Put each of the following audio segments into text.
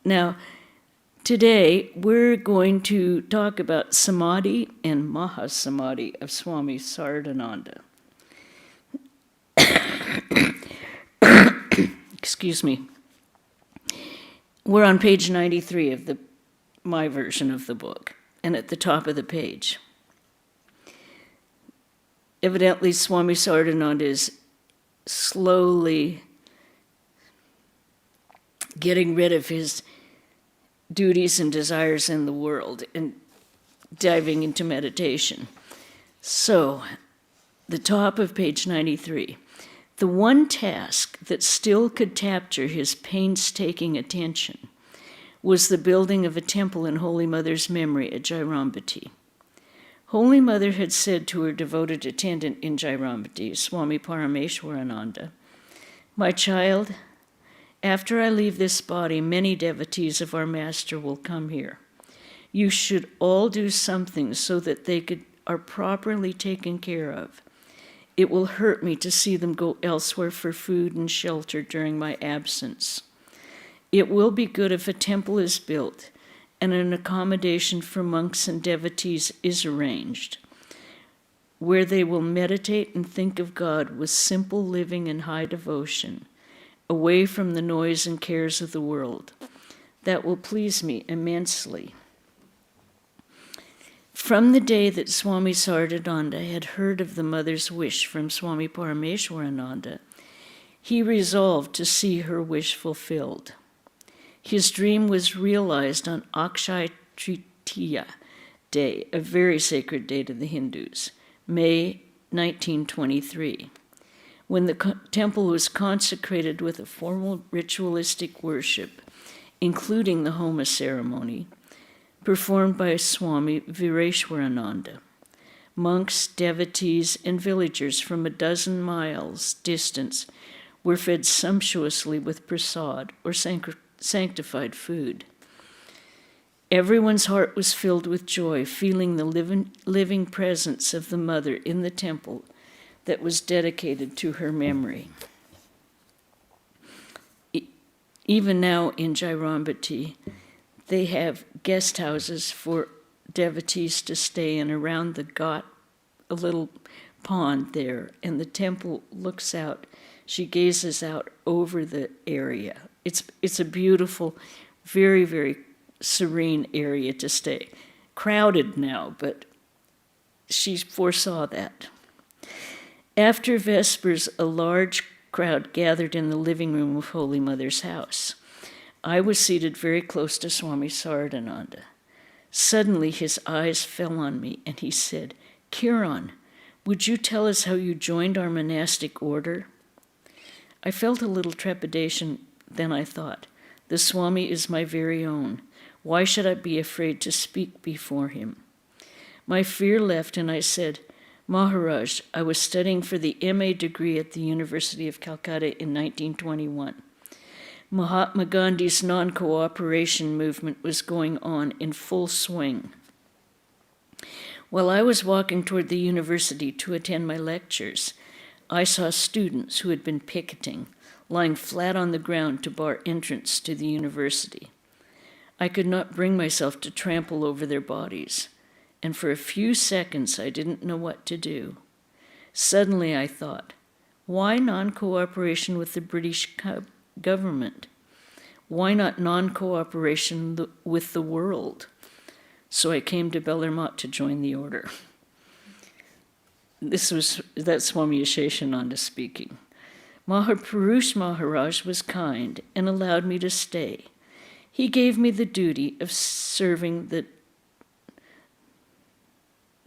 Now, today we're going to talk about Samadhi and Mahasamadhi of Swami Saradananda. Excuse me. We're on page 93 of my version of the book, and at the top of the page. Evidently, Swami Saradananda is slowly getting rid of his duties and desires in the world and diving into meditation. So, the top of page 93. The one task that still could capture his painstaking attention was the building of a temple in Holy Mother's memory at Jairambati. Holy Mother had said to her devoted attendant in Jairambati, Swami Parameshwarananda, "My child, after I leave this body, many devotees of our Master will come here. You should all do something so that they are properly taken care of. It will hurt me to see them go elsewhere for food and shelter during my absence. It will be good if a temple is built and an accommodation for monks and devotees is arranged, where they will meditate and think of God with simple living and high devotion, away from the noise and cares of the world. That will please me immensely." From the day that Swami Saradananda had heard of the mother's wish from Swami Parameshwarananda, he resolved to see her wish fulfilled. His dream was realized on Akshaya Tritiya Day, a very sacred day to the Hindus, May 1923, when the temple was consecrated with a formal ritualistic worship, including the Homa ceremony, performed by Swami Vireshwarananda. Monks, devotees, and villagers from 12 miles distance were fed sumptuously with prasad, or sanctified food. Everyone's heart was filled with joy, feeling the living presence of the Mother in the temple that was dedicated to her memory. Even now in Jairambati, they have guest houses for devotees to stay in around the ghat, a little pond there, and the temple looks out. She gazes out over the area. It's a beautiful, very, very serene area to stay. Crowded now, but she foresaw that. After Vespers, a large crowd gathered in the living room of Holy Mother's house. I was seated very close to Swami Saradananda. Suddenly his eyes fell on me and he said, "Kiran, would you tell us how you joined our monastic order?" I felt a little trepidation, then I thought, the Swami is my very own. Why should I be afraid to speak before him? My fear left and I said, "Maharaj, I was studying for the MA degree at the University of Calcutta in 1921. Mahatma Gandhi's non-cooperation movement was going on in full swing. While I was walking toward the university to attend my lectures, I saw students who had been picketing, lying flat on the ground to bar entrance to the university. I could not bring myself to trample over their bodies, and for a few seconds I didn't know what to do. Suddenly I thought, why non-cooperation with the British government? Why not non-cooperation with the world? So I came to Bellarmine to join the order." That's Swami Aseshananda speaking. Mahapurush Maharaj was kind and allowed me to stay. He gave me the duty of serving the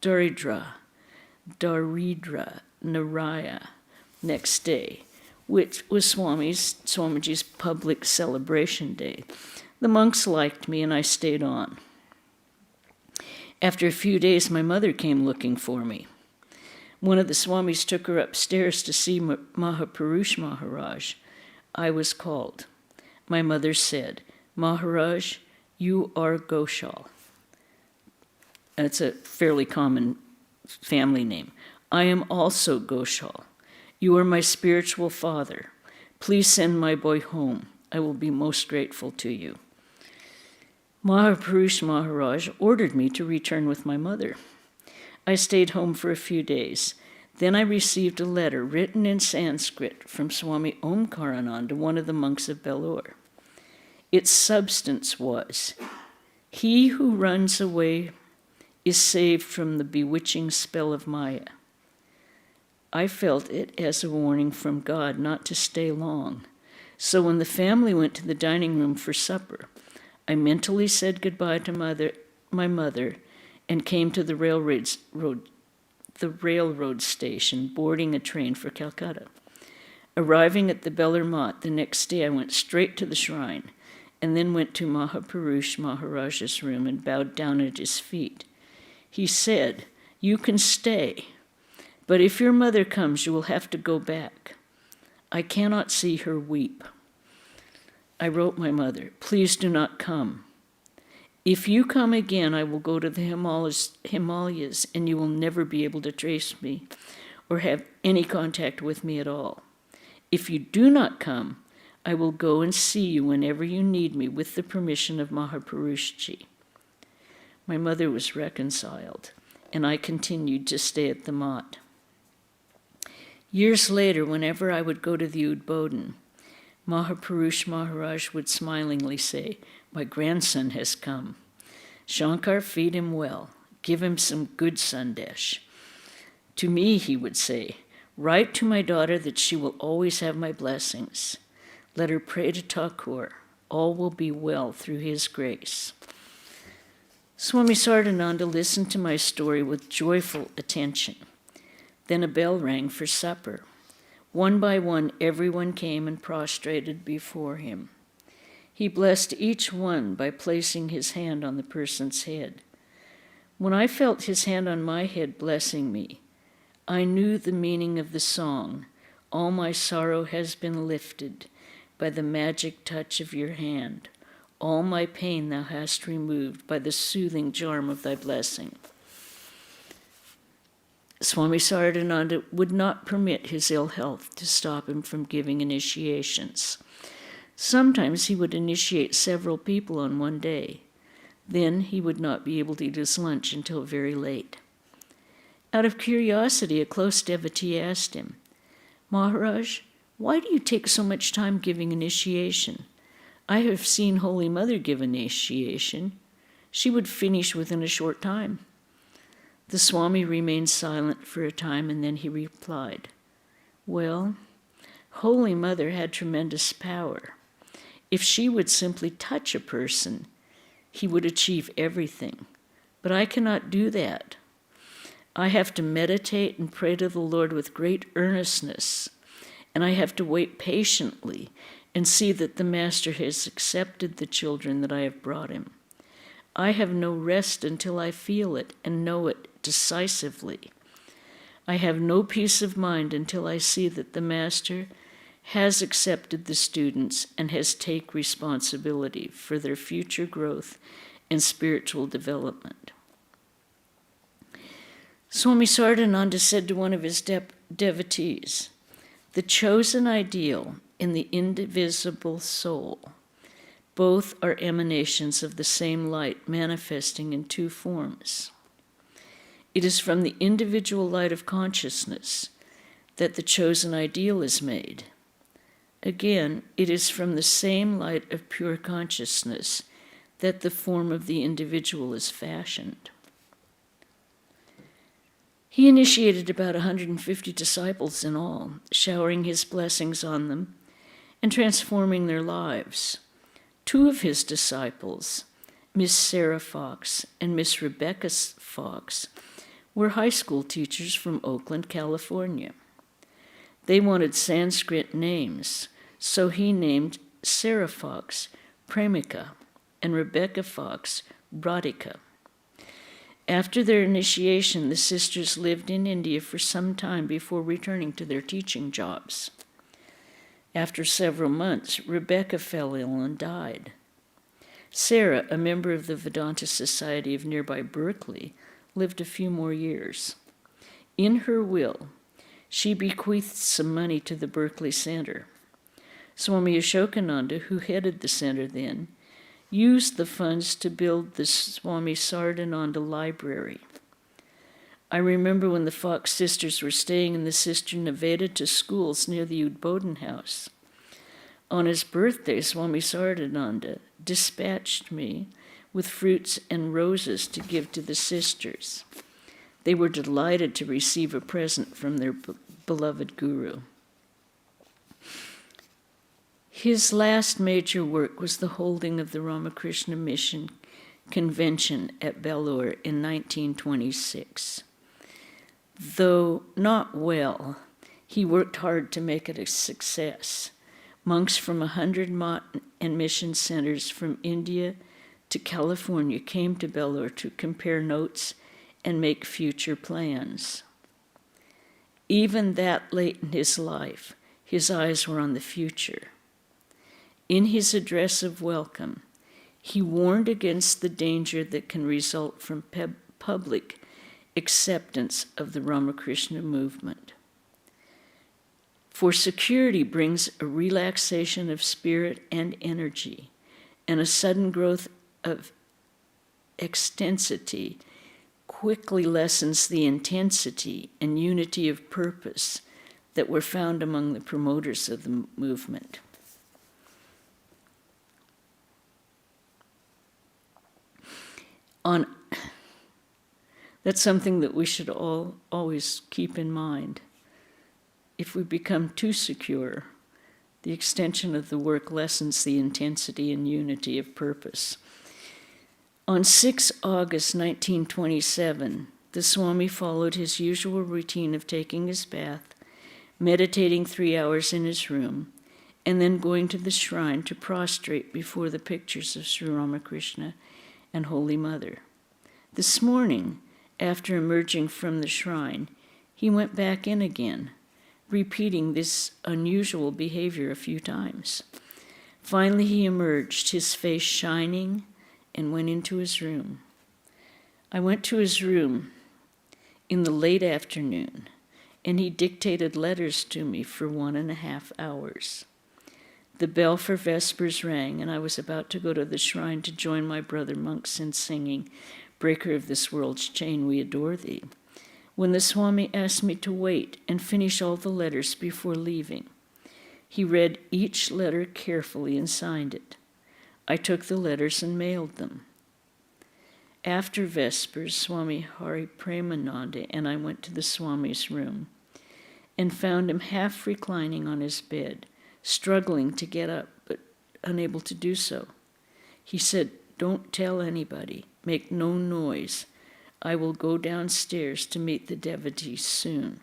Daridra, Naraya next day, which was Swamiji's public celebration day. The monks liked me and I stayed on. After a few days, my mother came looking for me. One of the Swamis took her upstairs to see Mahapurush Maharaj. I was called. My mother said, "Maharaj, you are Goshal." That's a fairly common family name. "I am also Goshal. You are my spiritual father. Please send my boy home. I will be most grateful to you." Mahapurush Maharaj ordered me to return with my mother. I stayed home for a few days. Then I received a letter written in Sanskrit from Swami Omkarananda, one of the monks of Belur. Its substance was, "He who runs away is saved from the bewitching spell of Maya." I felt it as a warning from God not to stay long. So when the family went to the dining room for supper, I mentally said goodbye to my mother and came to the railroad station, boarding a train for Calcutta. Arriving at the Belur Math the next day, I went straight to the shrine and then went to Mahapurush Maharaj's room and bowed down at his feet. He said, "You can stay, but if your mother comes, you will have to go back. I cannot see her weep." I wrote my mother, "Please do not come. If you come again, I will go to the Himalayas, and you will never be able to trace me or have any contact with me at all. If you do not come, I will go and see you whenever you need me with the permission of Mahapurushji." My mother was reconciled, and I continued to stay at the Math. Years later, whenever I would go to the Udbodhan, Mahapurush Maharaj would smilingly say, "My grandson has come. Shankar, feed him well. Give him some good sandesh." To me, he would say, "Write to my daughter that she will always have my blessings. Let her pray to Thakur. All will be well through his grace." Swami Saradananda listened to my story with joyful attention. Then a bell rang for supper. One by one, everyone came and prostrated before him. He blessed each one by placing his hand on the person's head. When I felt his hand on my head blessing me, I knew the meaning of the song, "All my sorrow has been lifted by the magic touch of your hand. All my pain thou hast removed by the soothing charm of thy blessing." Swami Saradananda would not permit his ill health to stop him from giving initiations. Sometimes he would initiate several people on one day. Then he would not be able to eat his lunch until very late. Out of curiosity, a close devotee asked him, "Maharaj, why do you take so much time giving initiation? I have seen Holy Mother give initiation. She would finish within a short time." The Swami remained silent for a time, and then he replied, "Well, Holy Mother had tremendous power. If she would simply touch a person, he would achieve everything. But I cannot do that. I have to meditate and pray to the Lord with great earnestness, and I have to wait patiently and see that the Master has accepted the children that I have brought him. I have no rest until I feel it and know it decisively. I have no peace of mind until I see that the Master has accepted the students and has taken responsibility for their future growth and spiritual development." Swami Saradananda said to one of his devotees, "The chosen ideal in the indivisible soul, both are emanations of the same light manifesting in two forms. It is from the individual light of consciousness that the chosen ideal is made. Again, it is from the same light of pure consciousness that the form of the individual is fashioned." He initiated about 150 disciples in all, showering his blessings on them and transforming their lives. Two of his disciples, Miss Sarah Fox and Miss Rebecca Fox, were high school teachers from Oakland, California. They wanted Sanskrit names, so he named Sarah Fox Premika and Rebecca Fox Radhika. After their initiation, the sisters lived in India for some time before returning to their teaching jobs. After several months, Rebecca fell ill and died. Sarah, a member of the Vedanta Society of nearby Berkeley, lived a few more years. In her will, she bequeathed some money to the Berkeley Center. Swami Aseshananda, who headed the center then, used the funds to build the Swami Saradananda library. I remember when the Fox sisters were staying in the Sister Nivedita schools near the Udbodhan house. On his birthday, Swami Saradananda dispatched me with fruits and roses to give to the sisters. They were delighted to receive a present from their beloved Guru. His last major work was the holding of the Ramakrishna Mission Convention at Belur in 1926. Though not well, he worked hard to make it a success. Monks from 100 mott and mission centers from India to California came to Belur to compare notes and make future plans. Even that late in his life, his eyes were on the future. In his address of welcome, he warned against the danger that can result from public acceptance of the Ramakrishna movement. For security brings a relaxation of spirit and energy, and a sudden growth of extensity quickly lessens the intensity and unity of purpose that were found among the promoters of the movement. That's something that we should all always keep in mind. If we become too secure, the extension of the work lessens the intensity and unity of purpose. On 6 August 1927, the Swami followed his usual routine of taking his bath, meditating 3 hours in his room, and then going to the shrine to prostrate before the pictures of Sri Ramakrishna and Holy Mother. This morning, after emerging from the shrine, he went back in again, repeating this unusual behavior a few times. Finally, he emerged, his face shining, and went into his room. I went to his room in the late afternoon, and he dictated letters to me for 1.5 hours. The bell for Vespers rang, and I was about to go to the shrine to join my brother monks in singing, "Breaker of this world's chain, we adore thee," when the Swami asked me to wait and finish all the letters before leaving. He read each letter carefully and signed it. I took the letters and mailed them. After Vespers, Swami Hari Premananda and I went to the Swami's room and found him half reclining on his bed, struggling to get up, but unable to do so. He said, "Don't tell anybody, make no noise. I will go downstairs to meet the devotees soon."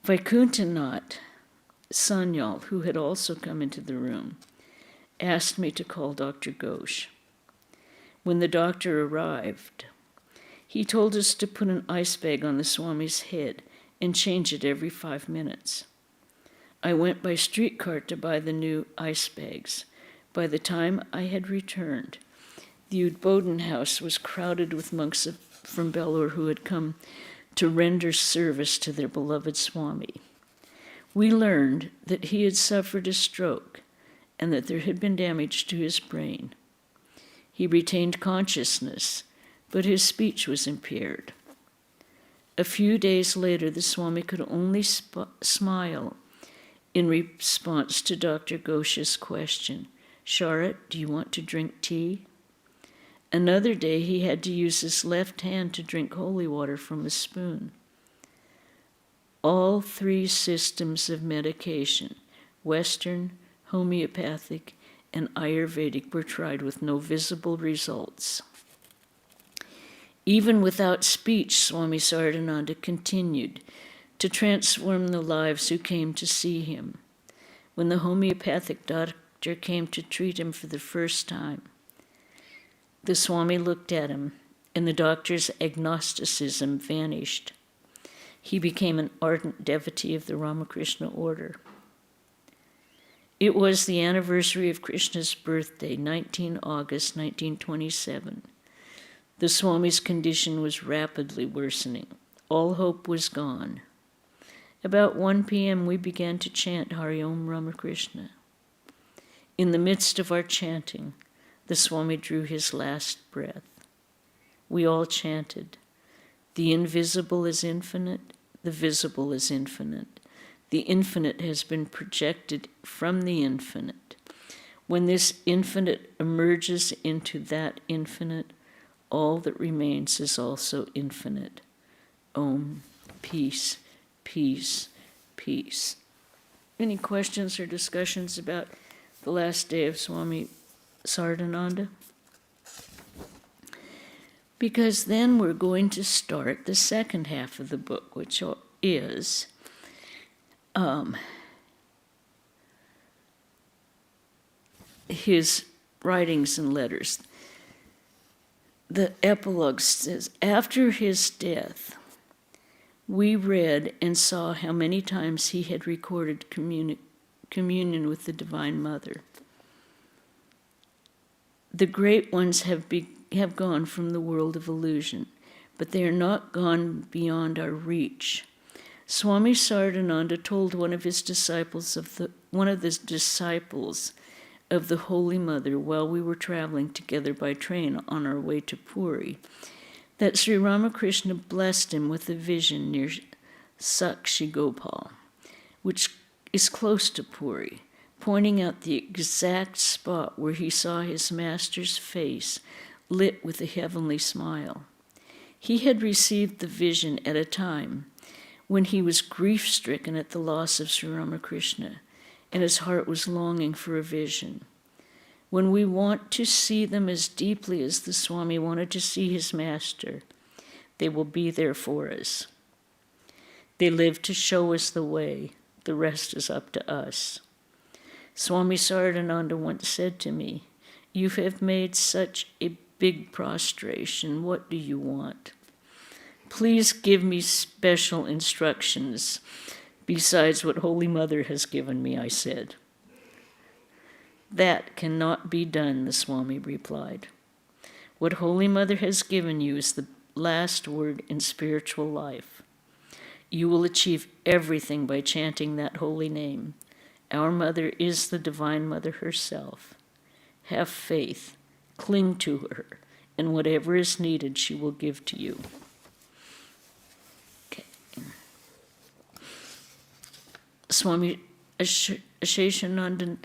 Vaikuntanath Sanyal, who had also come into the room, asked me to call Dr. Ghosh. When the doctor arrived, he told us to put an ice bag on the Swami's head and change it every 5 minutes. I went by streetcar to buy the new ice bags. By the time I had returned, the Udbodhan house was crowded with monks from Belur who had come to render service to their beloved Swami. We learned that he had suffered a stroke and that there had been damage to his brain. He retained consciousness, but his speech was impaired. A few days later, the Swami could only smile in response to Dr. Ghosh's question, "Sharat, do you want to drink tea?" Another day, he had to use his left hand to drink holy water from a spoon. All 3 systems of medication, Western, homeopathic, and Ayurvedic, were tried with no visible results. Even without speech, Swami Saradananda continued to transform the lives who came to see him. When the homeopathic doctor came to treat him for the first time, the Swami looked at him, and the doctor's agnosticism vanished. He became an ardent devotee of the Ramakrishna order. It was the anniversary of Krishna's birthday, 19 August 1927. The Swami's condition was rapidly worsening. All hope was gone. About 1 p.m., we began to chant Hari Om Ramakrishna. In the midst of our chanting, the Swami drew his last breath. We all chanted, "The invisible is infinite, the visible is infinite. The infinite has been projected from the infinite. When this infinite emerges into that infinite, all that remains is also infinite. Om, peace, peace, peace." Any questions or discussions about the last day of Swami Saradananda? Because then we're going to start the second half of the book, which is his writings and letters. The epilogue says, after his death, we read and saw how many times he had recorded communion with the Divine Mother. The great ones have gone from the world of illusion, but they are not gone beyond our reach. Swami Saradananda told one of the disciples of the Holy Mother while we were traveling together by train on our way to Puri, that Sri Ramakrishna blessed him with a vision near Sakshigopal, which is close to Puri, pointing out the exact spot where he saw his master's face lit with a heavenly smile. He had received the vision at a time when he was grief-stricken at the loss of Sri Ramakrishna, and his heart was longing for a vision. When we want to see them as deeply as the Swami wanted to see his master, they will be there for us. They live to show us the way. The rest is up to us. Swami Saradananda once said to me, "You have made such a big prostration. What do you want? Please give me special instructions besides what Holy Mother has given me," I said. "That cannot be done," the Swami replied. "What Holy Mother has given you is the last word in spiritual life. You will achieve everything by chanting that holy name. Our Mother is the Divine Mother herself. Have faith, cling to her, and whatever is needed she will give to you." Okay. Swami Aseshananda,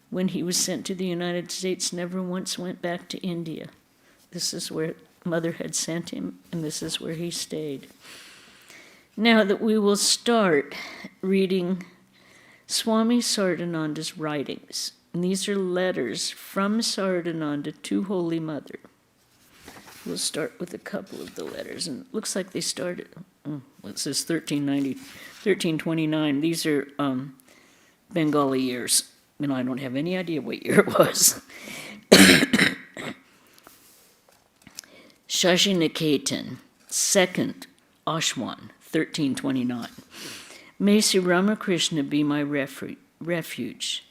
when he was sent to the United States, never once went back to India. This is where Mother had sent him, and this is where he stayed. Now that we will start reading Swami Saradananda's writings, and these are letters from Saradananda to Holy Mother. We'll start with a couple of the letters, and it looks like they started, it says 1329. These are Bengali years. I don't have any idea what year it was. Shashiniketan, 2nd Ashwan, 1329. May Sri Ramakrishna be my refuge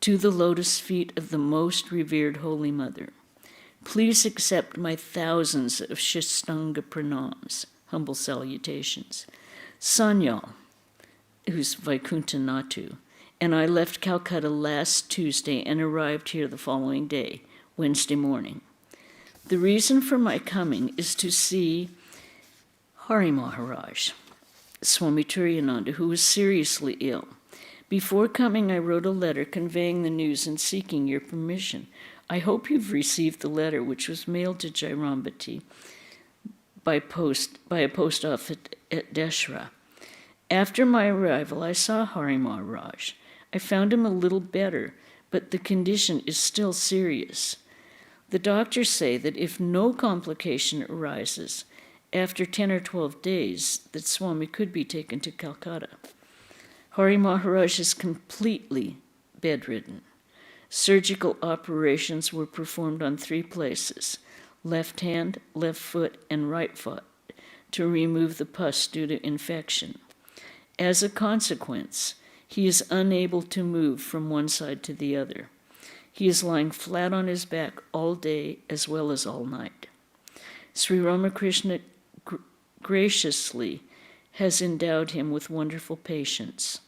to the lotus feet of the most revered Holy Mother. Please accept my thousands of Shishtanga pranams, humble salutations. Sanyal, who's Vaikuntha Natu, and I left Calcutta last Tuesday and arrived here the following day, Wednesday morning. The reason for my coming is to see Hari Maharaj, Swami Turiyananda, who was seriously ill. Before coming, I wrote a letter conveying the news and seeking your permission. I hope you've received the letter, which was mailed to Jairambati by a post office at Deshra. After my arrival, I saw Hari Maharaj. I found him a little better, but the condition is still serious. The doctors say that if no complication arises, after 10 or 12 days, that Swami could be taken to Calcutta. Hari Maharaj is completely bedridden. Surgical operations were performed on 3 places, left hand, left foot, and right foot, to remove the pus due to infection. As a consequence, he is unable to move from one side to the other. He is lying flat on his back all day as well as all night. Sri Ramakrishna graciously has endowed him with wonderful patience.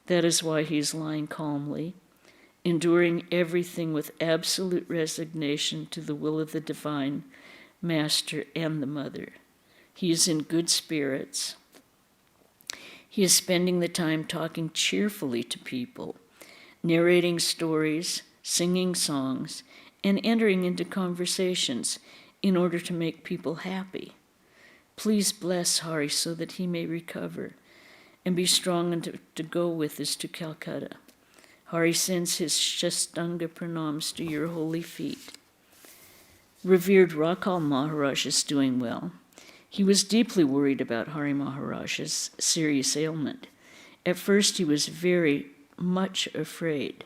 That is why he is lying calmly, enduring everything with absolute resignation to the will of the Divine Master and the Mother. He is in good spirits. He is spending the time talking cheerfully to people, narrating stories, singing songs, and entering into conversations in order to make people happy. Please bless Hari so that he may recover and be strong and to go with us to Calcutta. Hari sends his Shastanga pranams to your holy feet. Revered Rakal Maharaj is doing well. He was deeply worried about Hari Maharaj's serious ailment. At first he was very much afraid.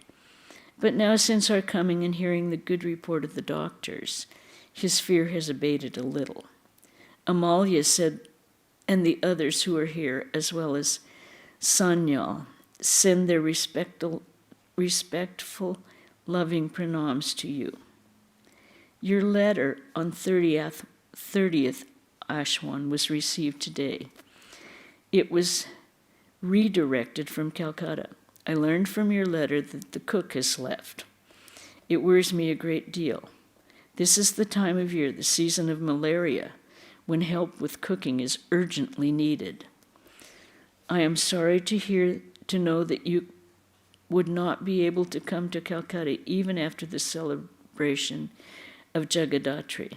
But now, since our coming and hearing the good report of the doctors, his fear has abated a little. Amalia said, and the others who are here, as well as Sanyal, send their respectful, loving pranams to you. Your letter on 30th Ashwan was received today. It was redirected from Calcutta. I learned from your letter that the cook has left. It worries me a great deal. This is the time of year, the season of malaria, when help with cooking is urgently needed. I am sorry to know that you would not be able to come to Calcutta even after the celebration of Jagadatri,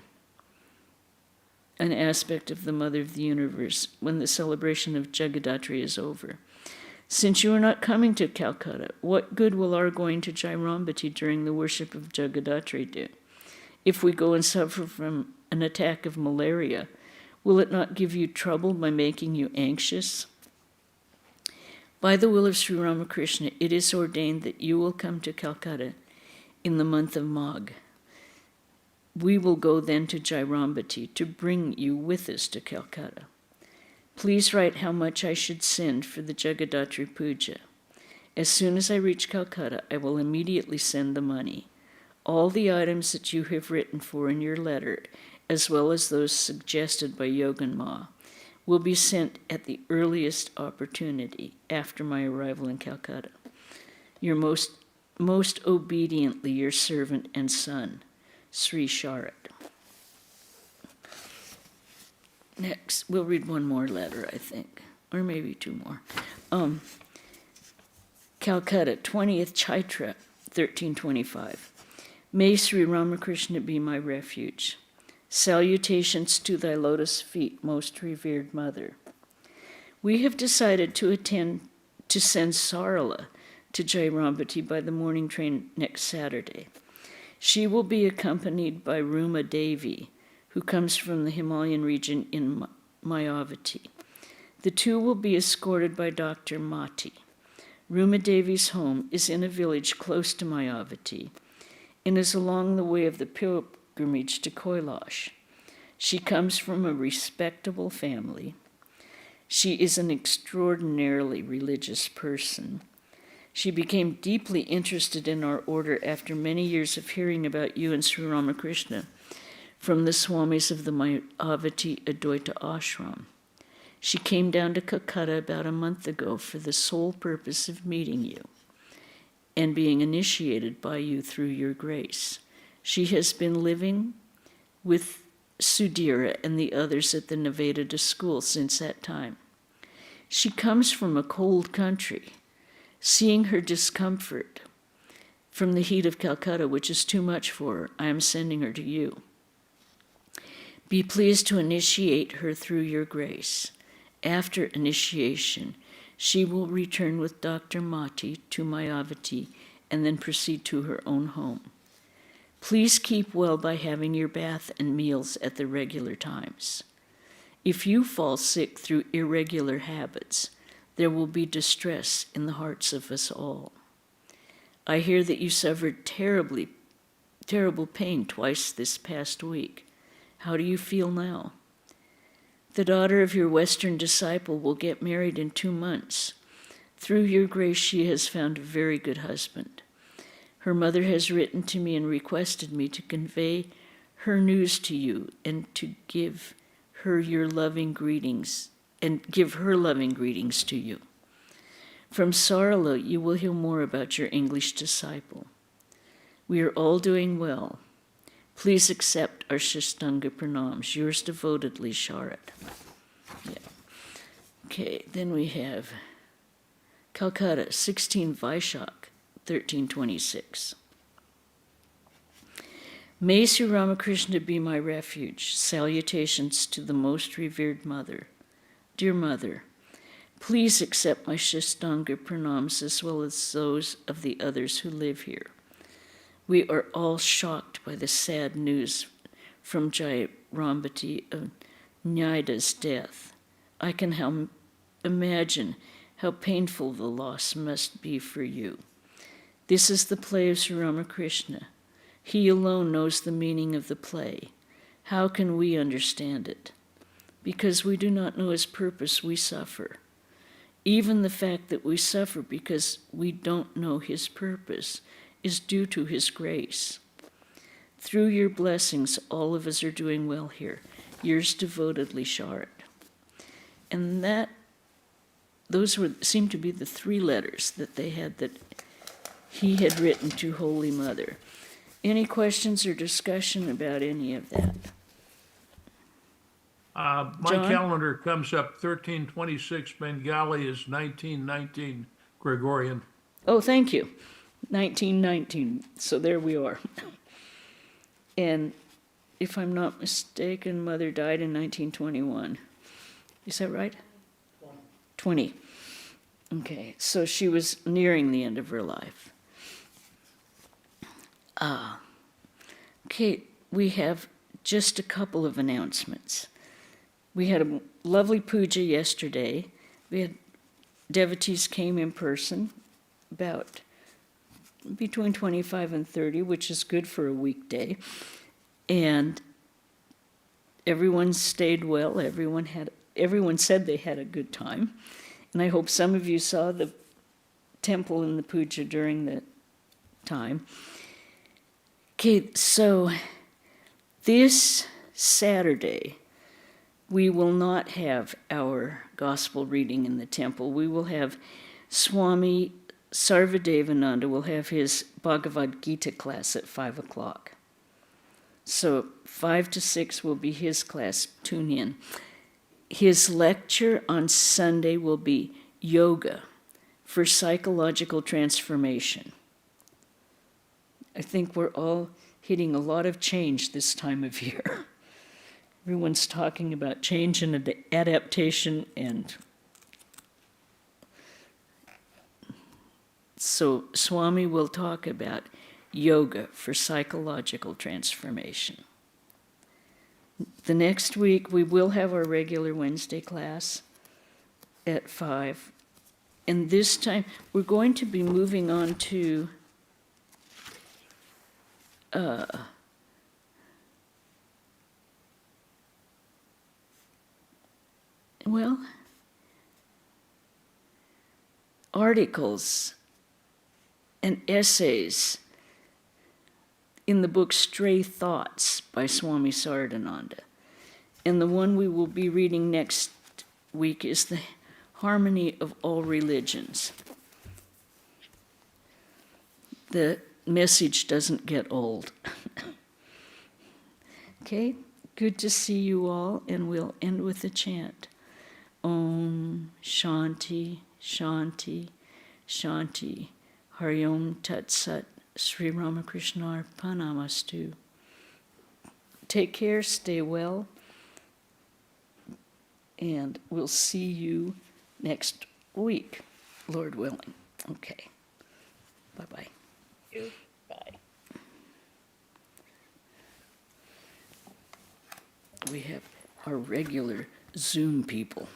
an aspect of the Mother of the Universe, when the celebration of Jagadatri is over. Since you are not coming to Calcutta, what good will our going to Jairambati during the worship of Jagadatri do? If we go and suffer from an attack of malaria, will it not give you trouble by making you anxious? By the will of Sri Ramakrishna, it is ordained that you will come to Calcutta in the month of Magh. We will go then to Jairambati to bring you with us to Calcutta. Please write how much I should send for the Jagadatri Puja. As soon as I reach Calcutta, I will immediately send the money. All the items that you have written for in your letter, as well as those suggested by Yogan Ma, will be sent at the earliest opportunity after my arrival in Calcutta. Your most obediently, your servant and son, Sri Sharad. Next, we'll read one more letter, I think, or maybe two more. Calcutta, 20th Chaitra, 1325. May Sri Ramakrishna be my refuge. Salutations to thy lotus feet, most revered mother. We have decided to send Sarala to Jairambati by the morning train next Saturday. She will be accompanied by Ruma Devi, who comes from the Himalayan region in Mayavati. The two will be escorted by Dr. Mati. Ruma Devi's home is in a village close to Mayavati and is along the way of the pilgrimage to Kailash. She comes from a respectable family. She is an extraordinarily religious person. She became deeply interested in our order after many years of hearing about you and Sri Ramakrishna from the Swamis of the Mayavati Advaita Ashram. She came down to Calcutta about a month ago for the sole purpose of meeting you and being initiated by you through your grace. She has been living with Sudhira and the others at the Nivedita school since that time. She comes from a cold country. Seeing her discomfort from the heat of Calcutta, which is too much for her, I am sending her to you. Be pleased to initiate her through your grace. After initiation, she will return with Dr. Mati to Mayavati and then proceed to her own home. Please keep well by having your bath and meals at the regular times. If you fall sick through irregular habits, there will be distress in the hearts of us all. I hear that you suffered terrible pain twice this past week. How do you feel now? The daughter of your Western disciple will get married in 2 months. Through your grace, she has found a very good husband. Her mother has written to me and requested me to convey her news to you and to give her your loving greetings and give her loving greetings to you. From Sarla, you will hear more about your English disciple. We are all doing well. Please accept our Aseshananda pranams. Yours devotedly, Sharat. Yeah. Okay, then we have Calcutta, 16 Vaishak, 1326. May Sri Ramakrishna be my refuge. Salutations to the most revered mother. Dear mother, please accept my Aseshananda pranams as well as those of the others who live here. We are all shocked by the sad news from Jairambati of Nyaida's death. I can imagine how painful the loss must be for you. This is the play of Sri Ramakrishna. He alone knows the meaning of the play. How can we understand it? Because we do not know his purpose, we suffer. Even the fact that we suffer because we don't know his purpose is due to his grace. Through your blessings, all of us are doing well here. Yours devotedly, Sharat. And those seem to be the 3 letters that they had that he had written to Holy Mother. Any questions or discussion about any of that? My John? calendar comes up 1326 Bengali is 1919 Gregorian. Oh, thank you. 1919. So there we are. And if I'm not mistaken, Mother died in 1921. Is that right? 20. Okay, so she was nearing the end of her life. Okay, we have just a couple of announcements. We had a lovely puja yesterday. We had devotees came in person, about between 25 and 30, which is good for a weekday. And everyone stayed well. Everyone said they had a good time. And I hope some of you saw the temple and the puja during the time. Okay, so this Saturday, we will not have our gospel reading in the temple. We will have Swami Saradananda will have his Bhagavad Gita class at 5 o'clock. So 5 to 6 will be his class. Tune in. His lecture on Sunday will be Yoga for Psychological Transformation. I think we're all hitting a lot of change this time of year. Everyone's talking about change and adaptation, and so Swami will talk about yoga for psychological transformation. The next week we will have our regular Wednesday class at 5. And this time we're going to be moving on to articles and essays in the book Stray Thoughts by Swami Saradananda. And the one we will be reading next week is The Harmony of All Religions. The message doesn't get old. Okay, good to see you all, and we'll end with a chant. Om Shanti, Shanti, Shanti, Hari Om Tat Sat, Sri Ramakrishna Arpanamastu. Take care, stay well, and we'll see you next week, Lord willing. Okay, bye-bye. Bye. We have our regular Zoom people.